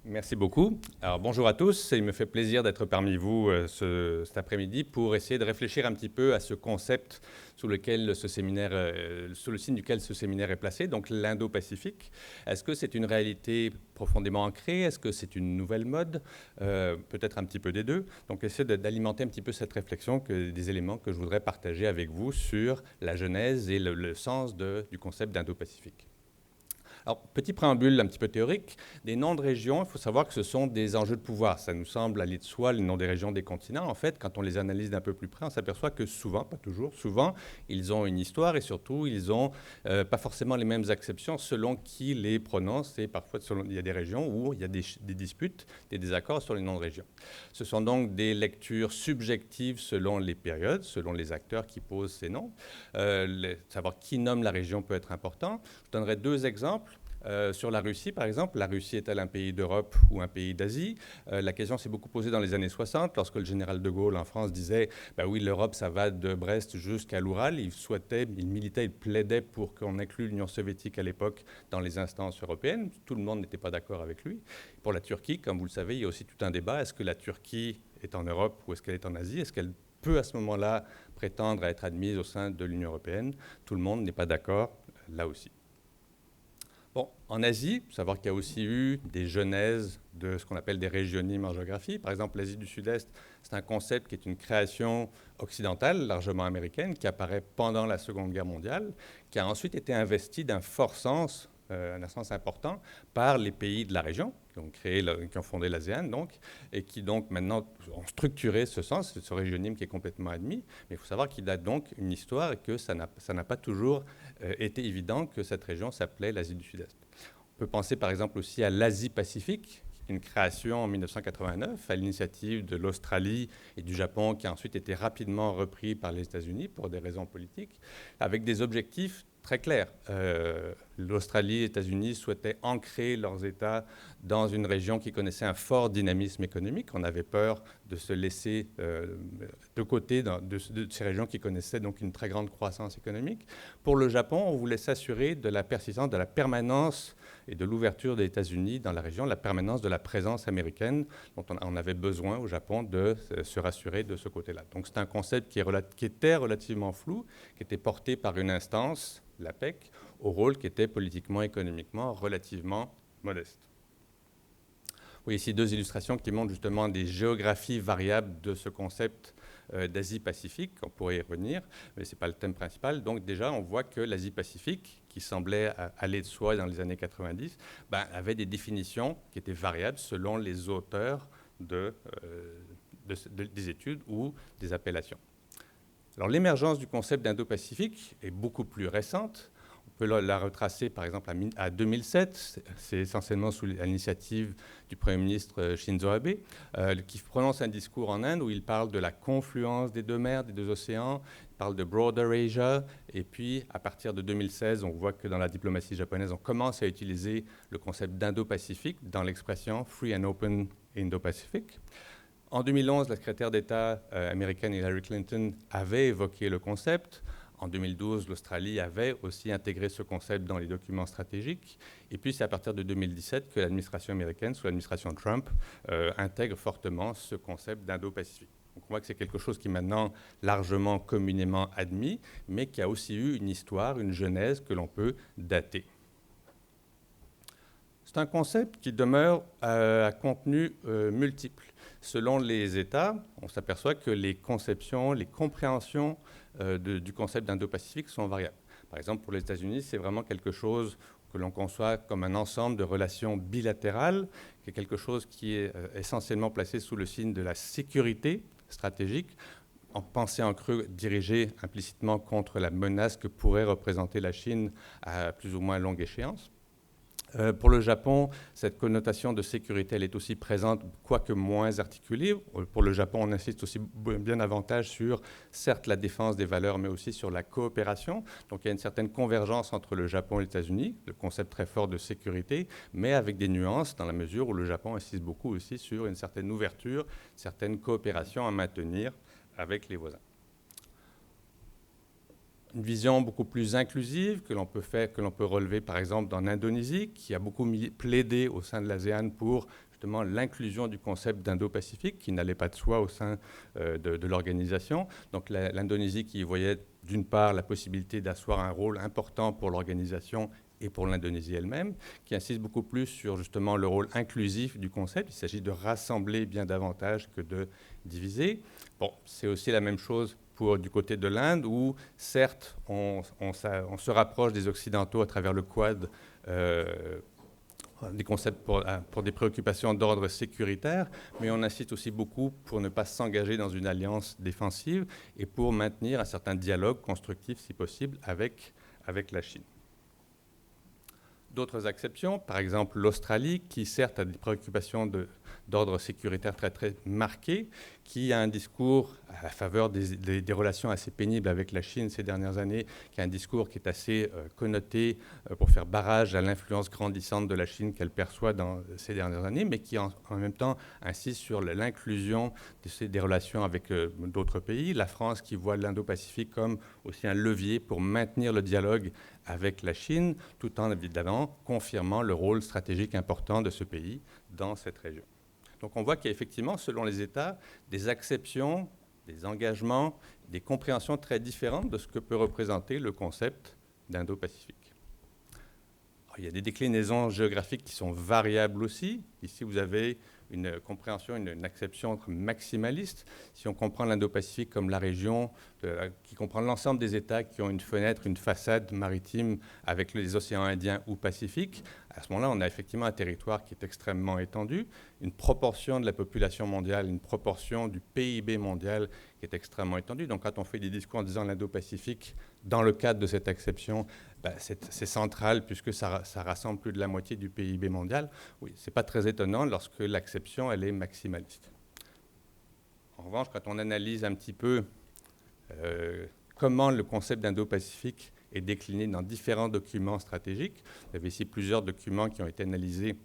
Merci beaucoup. Alors bonjour à tous, il me fait plaisir d'être parmi vous cet après-midi pour essayer de réfléchir un petit peu à ce concept sous lequel ce séminaire, sous le signe duquel ce séminaire est placé, donc l'Indo-Pacifique. Est-ce que c'est une réalité profondément ancrée? Est-ce que c'est une nouvelle mode? Peut-être un petit peu des deux. Donc essayer d'alimenter un petit peu cette réflexion, des éléments que je voudrais partager avec vous sur la genèse et le sens du concept d'Indo-Pacifique. Alors, petit préambule un petit peu théorique, des noms de régions, il faut savoir que ce sont des enjeux de pouvoir. Ça nous semble aller de soi, les noms des régions, des continents. En fait, quand on les analyse d'un peu plus près, on s'aperçoit que souvent, pas toujours, souvent, ils ont une histoire et surtout, ils n'ont pas forcément les mêmes acceptions selon qui les prononce. Et parfois, il y a des régions où il y a des disputes, des désaccords sur les noms de régions. Ce sont donc des lectures subjectives selon les périodes, selon les acteurs qui posent ces noms. Savoir qui nomme la région peut être important. Je donnerai deux exemples. Sur la Russie, par exemple, la Russie est-elle un pays d'Europe ou un pays d'Asie? La question s'est beaucoup posée dans les années 60, lorsque le général de Gaulle en France disait bah oui, l'Europe, ça va de Brest jusqu'à l'Oural. Il militait, il plaidait pour qu'on inclue l'Union soviétique à l'époque dans les instances européennes. Tout le monde n'était pas d'accord avec lui. Pour la Turquie, comme vous le savez, il y a aussi tout un débat. Est-ce que la Turquie est en Europe ou est-ce qu'elle est en Asie? Est-ce qu'elle peut à ce moment-là prétendre à être admise au sein de l'Union européenne? Tout le monde n'est pas d'accord là aussi. Bon, en Asie, il faut savoir qu'il y a aussi eu des genèses de ce qu'on appelle des régionnismes en géographie. Par exemple, l'Asie du Sud-Est, c'est un concept qui est une création occidentale, largement américaine, qui apparaît pendant la Seconde Guerre mondiale, qui a ensuite été investi d'un fort sens, un sens important, par les pays de la région, qui ont fondé l'ASEAN, donc, et qui donc maintenant ont structuré ce sens, ce régionnisme qui est complètement admis. Mais il faut savoir qu'il a donc une histoire et que ça n'a pas toujours été évident que cette région s'appelait l'Asie du Sud-Est. On peut penser par exemple aussi à l'Asie-Pacifique, une création en 1989 à l'initiative de l'Australie et du Japon, qui a ensuite été rapidement repris par les États-Unis pour des raisons politiques, avec des objectifs très clair. L'Australie et les États-Unis souhaitaient ancrer leurs États dans une région qui connaissait un fort dynamisme économique. On avait peur de se laisser de côté de ces régions qui connaissaient donc une très grande croissance économique. Pour le Japon, on voulait s'assurer de la persistance, de la permanence et de l'ouverture des États-Unis dans la région, la permanence de la présence américaine dont on avait besoin au Japon de se rassurer de ce côté-là. Donc c'est un concept qui était relativement flou, qui était porté par une instance, l'APEC, au rôle qui était politiquement et économiquement relativement modeste. Vous voyez ici deux illustrations qui montrent justement des géographies variables de ce concept d'Asie-Pacifique. On pourrait y revenir, mais ce n'est pas le thème principal. Donc déjà, on voit que l'Asie-Pacifique, qui semblait aller de soi dans les années 90, avait des définitions qui étaient variables selon les auteurs des études ou des appellations. Alors l'émergence du concept d'Indo-Pacifique est beaucoup plus récente. On peut la retracer par exemple à 2007. C'est essentiellement à l'initiative du Premier ministre Shinzo Abe, qui prononce un discours en Inde où il parle de la confluence des deux mers, des deux océans, il parle de Broader Asia, et puis à partir de 2016, on voit que dans la diplomatie japonaise, on commence à utiliser le concept d'Indo-Pacifique dans l'expression Free and Open Indo-Pacific. En 2011, la secrétaire d'État américaine Hillary Clinton avait évoqué le concept. En 2012, l'Australie avait aussi intégré ce concept dans les documents stratégiques. Et puis, c'est à partir de 2017 que l'administration américaine, sous l'administration Trump, intègre fortement ce concept d'Indo-Pacifique. Donc, on voit que c'est quelque chose qui est maintenant largement communément admis, mais qui a aussi eu une histoire, une genèse que l'on peut dater. C'est un concept qui demeure à contenu multiple. Selon les États, on s'aperçoit que les conceptions, les compréhensions du concept d'Indo-Pacifique sont variables. Par exemple, pour les États-Unis, c'est vraiment quelque chose que l'on conçoit comme un ensemble de relations bilatérales, qui est quelque chose qui est essentiellement placé sous le signe de la sécurité stratégique, en pensée en creux dirigée implicitement contre la menace que pourrait représenter la Chine à plus ou moins longue échéance. Pour le Japon, cette connotation de sécurité, elle est aussi présente, quoique moins articulée. Pour le Japon, on insiste aussi bien davantage sur, certes, la défense des valeurs, mais aussi sur la coopération. Donc il y a une certaine convergence entre le Japon et les États-Unis, le concept très fort de sécurité, mais avec des nuances dans la mesure où le Japon insiste beaucoup aussi sur une certaine ouverture, une certaine coopération à maintenir avec les voisins. Une vision beaucoup plus inclusive que l'on peut relever par exemple dans l'Indonésie, qui a beaucoup plaidé au sein de l'ASEAN pour justement l'inclusion du concept d'Indo-Pacifique, qui n'allait pas de soi au sein de l'organisation. Donc l'Indonésie qui voyait d'une part la possibilité d'asseoir un rôle important pour l'organisation et pour l'Indonésie elle-même, qui insiste beaucoup plus sur justement le rôle inclusif du concept. Il s'agit de rassembler bien davantage que de diviser. Bon, c'est aussi la même chose du côté de l'Inde, où certes on se rapproche des Occidentaux à travers le Quad, des concepts pour des préoccupations d'ordre sécuritaire, mais on insiste aussi beaucoup pour ne pas s'engager dans une alliance défensive et pour maintenir un certain dialogue constructif, si possible, avec la Chine. D'autres exceptions, par exemple l'Australie, qui certes a des préoccupations d'ordre sécuritaire très très marquées, qui a un discours à la faveur des relations assez pénibles avec la Chine ces dernières années, qui a un discours qui est assez connoté pour faire barrage à l'influence grandissante de la Chine qu'elle perçoit dans ces dernières années, mais qui en même temps insiste sur l'inclusion des relations avec d'autres pays. La France qui voit l'Indo-Pacifique comme aussi un levier pour maintenir le dialogue avec la Chine, tout en évidemment confirmant le rôle stratégique important de ce pays dans cette région. Donc on voit qu'il y a effectivement, selon les États, des acceptions, des engagements, des compréhensions très différentes de ce que peut représenter le concept d'Indo-Pacifique. Il y a des déclinaisons géographiques qui sont variables aussi. Ici, vous avez une compréhension, une acception maximaliste. Si on comprend l'Indo-Pacifique comme la région qui comprend l'ensemble des États qui ont une fenêtre, une façade maritime avec les océans Indiens ou Pacifique, à ce moment-là, on a effectivement un territoire qui est extrêmement étendu, une proportion de la population mondiale, une proportion du PIB mondial qui est extrêmement étendue. Donc quand on fait des discours en disant l'Indo-Pacifique, dans le cadre de cette acception, c'est central puisque ça rassemble plus de la moitié du PIB mondial. Oui, ce n'est pas très étonnant lorsque l'acception elle est maximaliste. En revanche, quand on analyse un petit peu comment le concept d'Indo-Pacifique est décliné dans différents documents stratégiques, vous avez ici plusieurs documents qui ont été analysés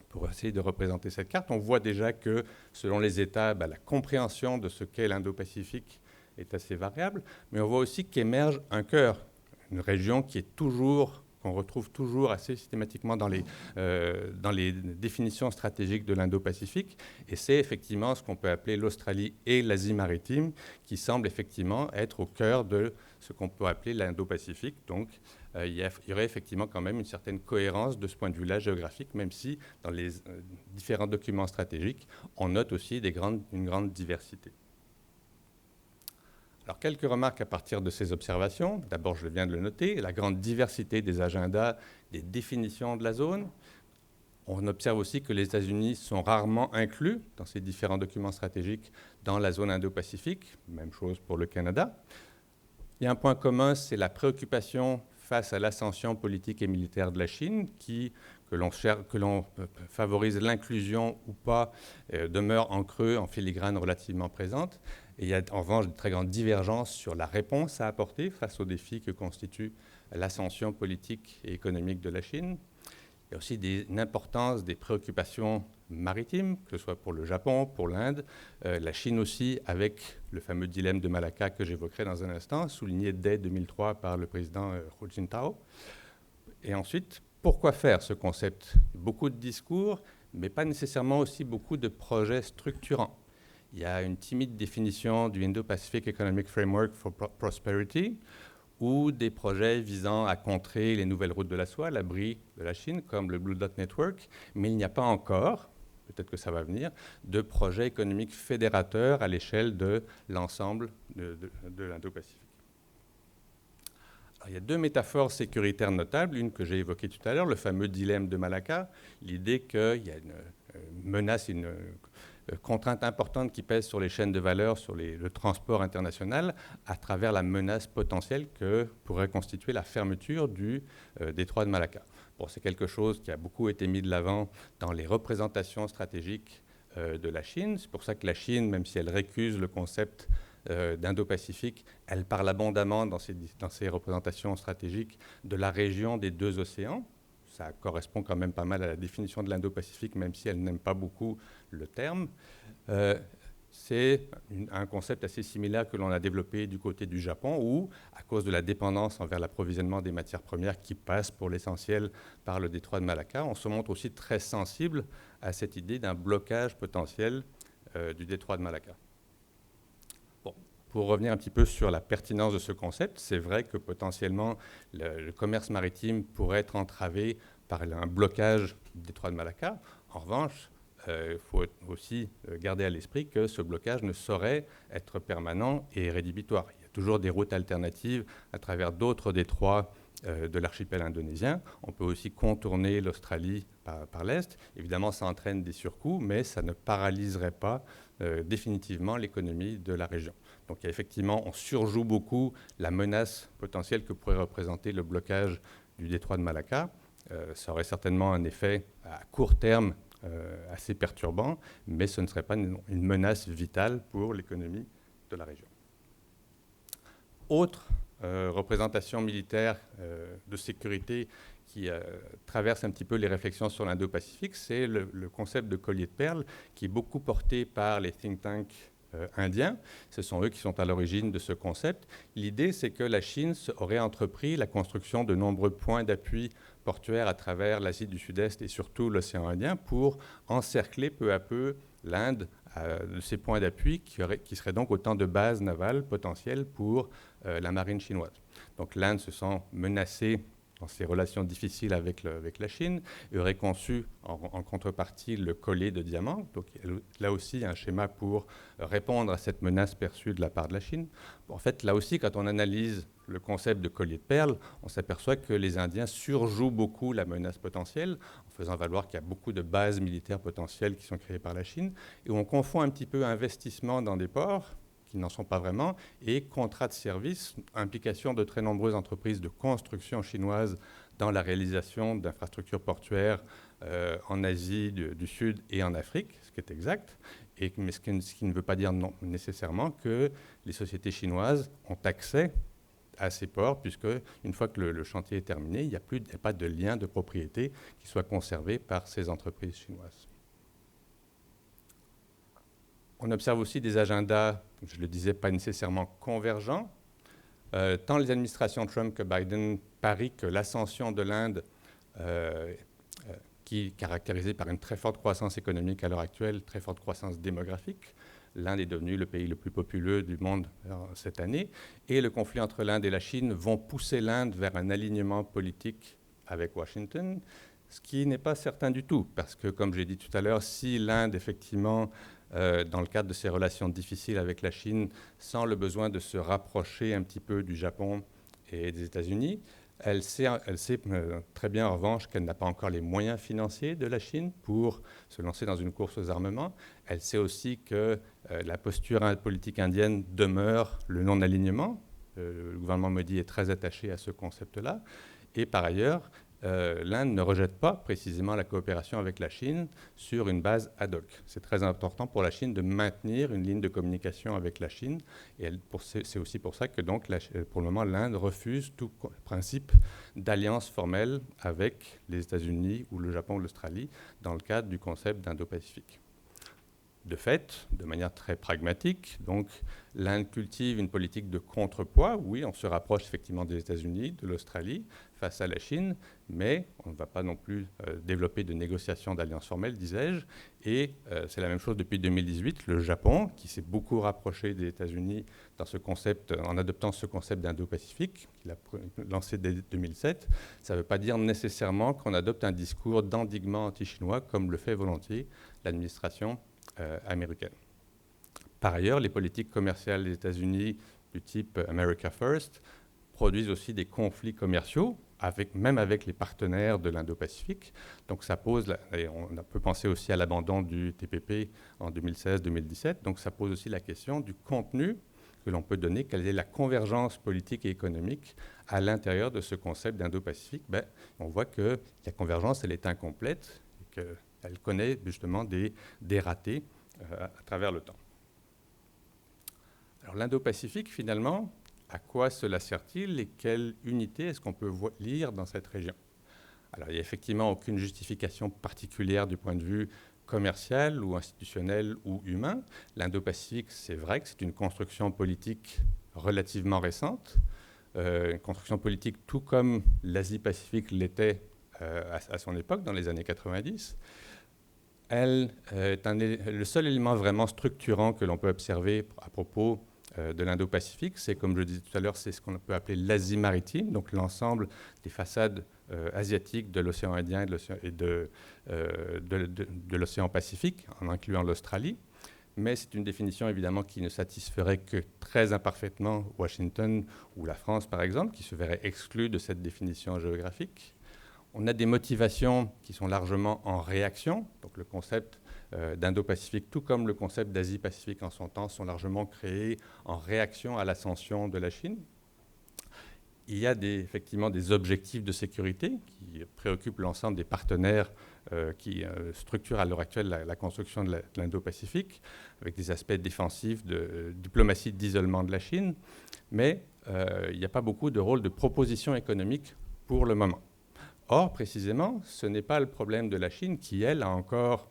pour essayer de représenter cette carte. On voit déjà que, selon les États, la compréhension de ce qu'est l'Indo-Pacifique est assez variable, mais on voit aussi qu'émerge un cœur, une région qui est qu'on retrouve toujours assez systématiquement dans les définitions stratégiques de l'Indo-Pacifique, et c'est effectivement ce qu'on peut appeler l'Australie et l'Asie maritime, qui semblent effectivement être au cœur de ce qu'on peut appeler l'Indo-Pacifique. Donc il y aurait effectivement quand même une certaine cohérence de ce point de vue-là géographique, même si dans les différents documents stratégiques, on note aussi une grande diversité. Alors, quelques remarques à partir de ces observations. D'abord, je viens de le noter, la grande diversité des agendas, des définitions de la zone. On observe aussi que les États-Unis sont rarement inclus dans ces différents documents stratégiques dans la zone Indo-Pacifique. Même chose pour le Canada. Il y a un point commun, c'est la préoccupation face à l'ascension politique et militaire de la Chine, que l'on favorise l'inclusion ou pas, demeure en creux, en filigrane relativement présente. Et il y a en revanche de très grandes divergences sur la réponse à apporter face aux défis que constitue l'ascension politique et économique de la Chine. Il y a aussi une importance des préoccupations maritimes, que ce soit pour le Japon, pour l'Inde, la Chine aussi, avec le fameux dilemme de Malacca que j'évoquerai dans un instant, souligné dès 2003 par le président Hu Jintao. Et ensuite, pourquoi faire ce concept? Beaucoup de discours, mais pas nécessairement aussi beaucoup de projets structurants. Il y a une timide définition du Indo-Pacific Economic Framework for Prosperity, ou des projets visant à contrer les nouvelles routes de la soie, l'abri de la Chine, comme le Blue Dot Network, mais il n'y a pas encore, peut-être que ça va venir, de projets économiques fédérateurs à l'échelle de l'ensemble de l'Indo-Pacifique. Il y a deux métaphores sécuritaires notables, une que j'ai évoquée tout à l'heure, le fameux dilemme de Malacca, l'idée qu'il y a une menace, une contrainte importante qui pèse sur les chaînes de valeur, sur le transport international, à travers la menace potentielle que pourrait constituer la fermeture du détroit de Malacca. Bon, c'est quelque chose qui a beaucoup été mis de l'avant dans les représentations stratégiques de la Chine. C'est pour ça que la Chine, même si elle récuse le concept d'Indo-Pacifique, elle parle abondamment dans ses représentations stratégiques de la région des deux océans. Ça correspond quand même pas mal à la définition de l'Indo-Pacifique, même si elle n'aime pas beaucoup le terme. c'est un concept assez similaire que l'on a développé du côté du Japon, où, à cause de la dépendance envers l'approvisionnement des matières premières qui passe pour l'essentiel par le détroit de Malacca, on se montre aussi très sensible à cette idée d'un blocage potentiel du détroit de Malacca. Bon, pour revenir un petit peu sur la pertinence de ce concept, c'est vrai que potentiellement le commerce maritime pourrait être entravé par un blocage du détroit de Malacca. En revanche, il faut aussi garder à l'esprit que ce blocage ne saurait être permanent et rédhibitoire. Il y a toujours des routes alternatives à travers d'autres détroits de l'archipel indonésien. On peut aussi contourner l'Australie par l'est. Évidemment, ça entraîne des surcoûts, mais ça ne paralyserait pas définitivement l'économie de la région. Donc effectivement, on surjoue beaucoup la menace potentielle que pourrait représenter le blocage du détroit de Malacca. Ça aurait certainement un effet à court terme assez perturbant, mais ce ne serait pas une menace vitale pour l'économie de la région. Autre représentation militaire de sécurité qui traverse un petit peu les réflexions sur l'Indo-Pacifique, c'est le concept de collier de perles qui est beaucoup porté par les think tanks indiens. Ce sont eux qui sont à l'origine de ce concept. L'idée, c'est que la Chine aurait entrepris la construction de nombreux points d'appui portuaires à travers l'Asie du Sud-Est et surtout l'océan Indien pour encercler peu à peu l'Inde de ces points d'appui qui seraient donc autant de bases navales potentielles pour la marine chinoise. Donc l'Inde se sent menacée dans ses relations difficiles avec la Chine, et aurait conçu en contrepartie le collier de diamants. Donc là aussi, un schéma pour répondre à cette menace perçue de la part de la Chine. En fait, là aussi, quand on analyse le concept de collier de perles, on s'aperçoit que les Indiens surjouent beaucoup la menace potentielle, en faisant valoir qu'il y a beaucoup de bases militaires potentielles qui sont créées par la Chine, et on confond un petit peu investissement dans des ports, qui n'en sont pas vraiment, et contrats de service, implication de très nombreuses entreprises de construction chinoises dans la réalisation d'infrastructures portuaires en Asie du Sud et en Afrique, ce qui est exact, mais ce qui ne veut pas dire nécessairement que les sociétés chinoises ont accès à ces ports, puisque une fois que le chantier est terminé, il n'y a pas de lien de propriété qui soit conservé par ces entreprises chinoises. On observe aussi des agendas, je le disais, pas nécessairement convergents. Tant les administrations Trump que Biden parient que l'ascension de l'Inde, qui est caractérisée par une très forte croissance économique à l'heure actuelle, très forte croissance démographique, l'Inde est devenue le pays le plus populeux du monde cette année, et le conflit entre l'Inde et la Chine vont pousser l'Inde vers un alignement politique avec Washington, ce qui n'est pas certain du tout, parce que, comme j'ai dit tout à l'heure, si l'Inde, effectivement, dans le cadre de ses relations difficiles avec la Chine, sent le besoin de se rapprocher un petit peu du Japon et des États-Unis, elle sait très bien, en revanche, qu'elle n'a pas encore les moyens financiers de la Chine pour se lancer dans une course aux armements. Elle sait aussi que la posture politique indienne demeure le non-alignement. Le gouvernement Modi est très attaché à ce concept-là. Et par ailleurs, l'Inde ne rejette pas précisément la coopération avec la Chine sur une base ad hoc. C'est très important pour la Chine de maintenir une ligne de communication avec la Chine. Et c'est aussi pour ça que, donc, pour le moment, l'Inde refuse tout principe d'alliance formelle avec les États-Unis ou le Japon ou l'Australie dans le cadre du concept d'Indo-Pacifique. De fait, de manière très pragmatique, donc l'Inde cultive une politique de contrepoids. Oui, on se rapproche effectivement des États-Unis, de l'Australie, face à la Chine, mais on ne va pas non plus développer de négociations d'alliance formelle, disais-je. Et c'est la même chose depuis 2018. Le Japon, qui s'est beaucoup rapproché des États-Unis dans ce concept, en adoptant ce concept d'Indo-Pacifique, qu'il a lancé dès 2007, ça ne veut pas dire nécessairement qu'on adopte un discours d'endiguement anti-chinois, comme le fait volontiers l'administration américaine. Par ailleurs, les politiques commerciales des États-Unis du type America First produisent aussi des conflits commerciaux, même avec les partenaires de l'Indo-Pacifique. Donc ça pose, et on peut penser aussi à l'abandon du TPP en 2016-2017, donc ça pose aussi la question du contenu que l'on peut donner, quelle est la convergence politique et économique à l'intérieur de ce concept d'Indo-Pacifique. On voit que la convergence, elle est incomplète, et qu'elle connaît justement des ratés à travers le temps. Alors l'Indo-Pacifique, finalement, à quoi cela sert-il et quelle unité est-ce qu'on peut lire dans cette région? Alors il n'y a effectivement aucune justification particulière du point de vue commercial ou institutionnel ou humain. L'Indo-Pacifique, c'est vrai que c'est une construction politique relativement récente, une construction politique tout comme l'Asie-Pacifique l'était à son époque, dans les années 90. Elle est le seul élément vraiment structurant que l'on peut observer à propos de l'Indo-Pacifique, c'est, comme je disais tout à l'heure, c'est ce qu'on peut appeler l'Asie maritime, donc l'ensemble des façades asiatiques de l'océan Indien et de l'océan Pacifique, en incluant l'Australie. Mais c'est une définition évidemment qui ne satisferait que très imparfaitement Washington ou la France, par exemple, qui se verraient exclus de cette définition géographique. On a des motivations qui sont largement en réaction. Donc le concept d'Indo-Pacifique, tout comme le concept d'Asie-Pacifique en son temps, sont largement créés en réaction à l'ascension de la Chine. Il y a effectivement des objectifs de sécurité qui préoccupent l'ensemble des partenaires qui structurent à l'heure actuelle la construction de l'Indo-Pacifique, avec des aspects défensifs de diplomatie d'isolement de la Chine. Mais il n'y a pas beaucoup de rôle de proposition économique pour le moment. Or, précisément, ce n'est pas le problème de la Chine qui, elle, a encore,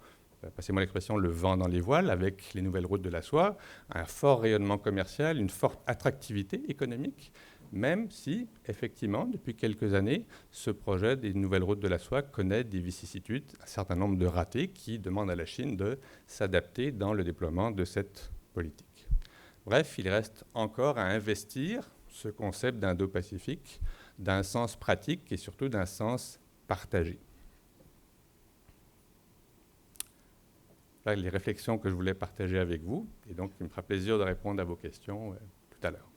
passez-moi l'expression, le vent dans les voiles avec les nouvelles routes de la soie, un fort rayonnement commercial, une forte attractivité économique, même si, effectivement, depuis quelques années, ce projet des nouvelles routes de la soie connaît des vicissitudes, un certain nombre de ratés qui demandent à la Chine de s'adapter dans le déploiement de cette politique. Bref, il reste encore à investir ce concept d'Indo-Pacifique d'un sens pratique et surtout d'un sens partagé. Voilà les réflexions que je voulais partager avec vous, et donc il me fera plaisir de répondre à vos questions tout à l'heure.